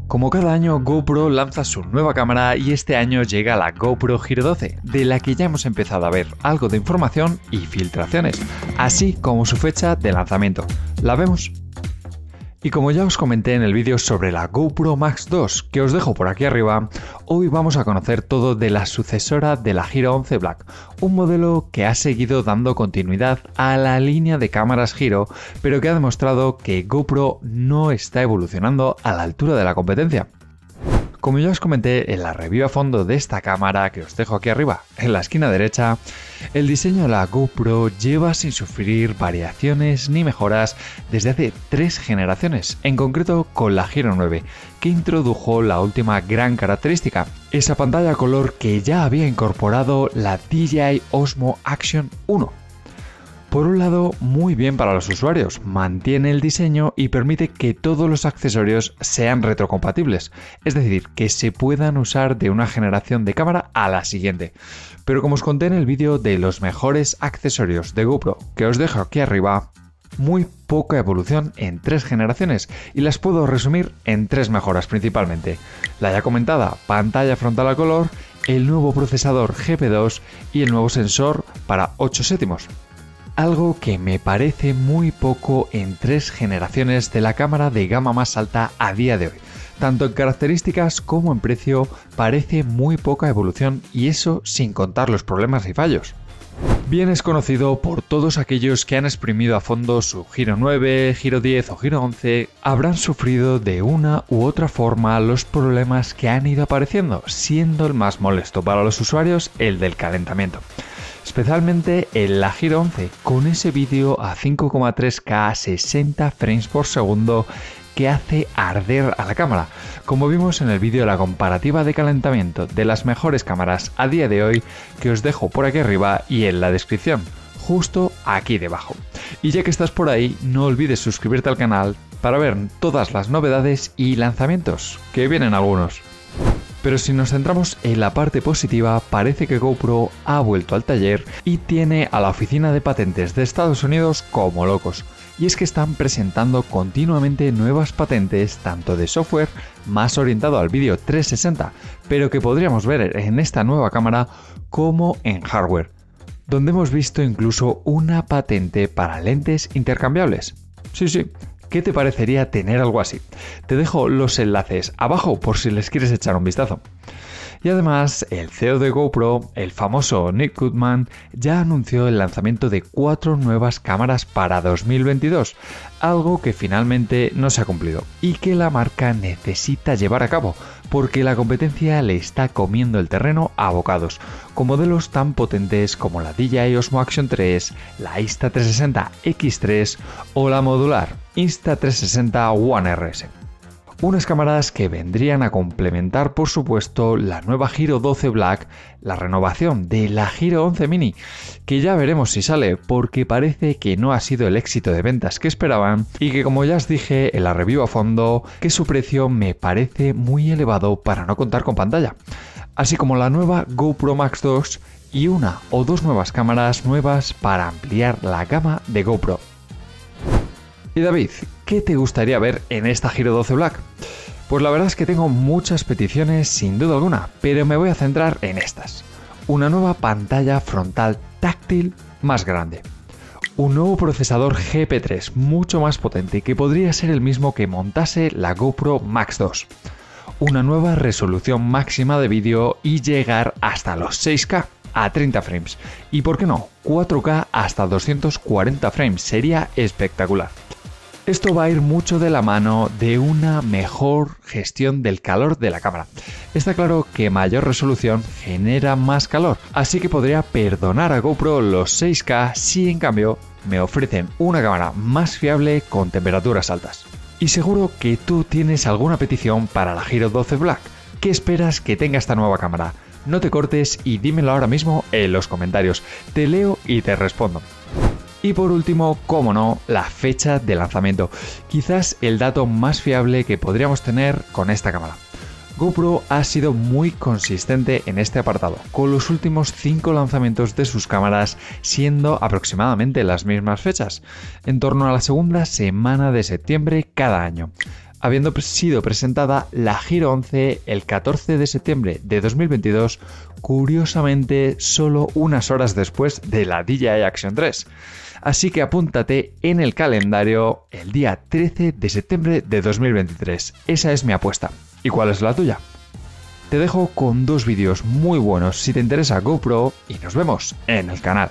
Como cada año, GoPro lanza su nueva cámara y este año llega la GoPro Hero 12, de la que ya hemos empezado a ver algo de información y filtraciones, así como su fecha de lanzamiento. ¿La vemos? Y como ya os comenté en el vídeo sobre la GoPro Max 2, que os dejo por aquí arriba, hoy vamos a conocer todo de la sucesora de la Hero 11 Black, un modelo que ha seguido dando continuidad a la línea de cámaras Hero, pero que ha demostrado que GoPro no está evolucionando a la altura de la competencia. Como ya os comenté en la review a fondo de esta cámara que os dejo aquí arriba, en la esquina derecha, el diseño de la GoPro lleva sin sufrir variaciones ni mejoras desde hace 3 generaciones, en concreto con la Hero 9, que introdujo la última gran característica, esa pantalla a color que ya había incorporado la DJI Osmo Action 1. Por un lado, muy bien para los usuarios, mantiene el diseño y permite que todos los accesorios sean retrocompatibles, es decir, que se puedan usar de una generación de cámara a la siguiente. Pero como os conté en el vídeo de los mejores accesorios de GoPro, que os dejo aquí arriba, muy poca evolución en 3 generaciones y las puedo resumir en 3 mejoras principalmente. La ya comentada pantalla frontal a color, el nuevo procesador GP2 y el nuevo sensor para 8/7. Algo que me parece muy poco en 3 generaciones de la cámara de gama más alta a día de hoy. Tanto en características como en precio parece muy poca evolución y eso sin contar los problemas y fallos. Bien es conocido por todos aquellos que han exprimido a fondo su Hero 9, Hero 10 o Hero 11, habrán sufrido de una u otra forma los problemas que han ido apareciendo, siendo el más molesto para los usuarios el del calentamiento. Especialmente en la Hero 11, con ese vídeo a 5,3K a 60 frames por segundo que hace arder a la cámara, como vimos en el vídeo de la comparativa de calentamiento de las mejores cámaras a día de hoy, que os dejo por aquí arriba y en la descripción, justo aquí debajo. Y ya que estás por ahí, no olvides suscribirte al canal para ver todas las novedades y lanzamientos, que vienen algunos. Pero si nos centramos en la parte positiva, parece que GoPro ha vuelto al taller y tiene a la oficina de patentes de Estados Unidos como locos. Y es que están presentando continuamente nuevas patentes, tanto de software más orientado al vídeo 360, pero que podríamos ver en esta nueva cámara, como en hardware, donde hemos visto incluso una patente para lentes intercambiables. Sí. ¿Qué te parecería tener algo así? Te dejo los enlaces abajo por si les quieres echar un vistazo. Y además, el CEO de GoPro, el famoso Nick Goodman, ya anunció el lanzamiento de 4 nuevas cámaras para 2022, algo que finalmente no se ha cumplido y que la marca necesita llevar a cabo, porque la competencia le está comiendo el terreno a bocados, con modelos tan potentes como la DJI Osmo Action 3, la Insta360 X3 o la modular Insta360 One RS. Unas cámaras que vendrían a complementar, por supuesto, la nueva Hero 12 Black, la renovación de la Hero 11 Mini, que ya veremos si sale porque parece que no ha sido el éxito de ventas que esperaban y que, como ya os dije en la review a fondo, que su precio me parece muy elevado para no contar con pantalla, así como la nueva GoPro Max 2 y una o 2 nuevas cámaras nuevas para ampliar la gama de GoPro. Y David, ¿qué te gustaría ver en esta Hero 12 Black? Pues la verdad es que tengo muchas peticiones sin duda alguna, pero me voy a centrar en estas. Una nueva pantalla frontal táctil más grande. Un nuevo procesador GP3 mucho más potente que podría ser el mismo que montase la GoPro Max 2. Una nueva resolución máxima de vídeo y llegar hasta los 6K a 30 frames. Y por qué no, 4K hasta 240 frames, sería espectacular. Esto va a ir mucho de la mano de una mejor gestión del calor de la cámara. Está claro que mayor resolución genera más calor, así que podría perdonar a GoPro los 6K si en cambio me ofrecen una cámara más fiable con temperaturas altas. Y seguro que tú tienes alguna petición para la Hero 12 Black. ¿Qué esperas que tenga esta nueva cámara? No te cortes y dímelo ahora mismo en los comentarios. Te leo y te respondo. Y por último, como no, la fecha de lanzamiento. Quizás el dato más fiable que podríamos tener con esta cámara. GoPro ha sido muy consistente en este apartado, con los últimos 5 lanzamientos de sus cámaras siendo aproximadamente las mismas fechas, en torno a la segunda semana de septiembre cada año. habiendo sido presentada la Hero 11 el 14 de septiembre de 2022, curiosamente solo unas horas después de la DJI Action 3. Así que apúntate en el calendario el día 13 de septiembre de 2023. Esa es mi apuesta. ¿Y cuál es la tuya? Te dejo con dos vídeos muy buenos si te interesa GoPro y nos vemos en el canal.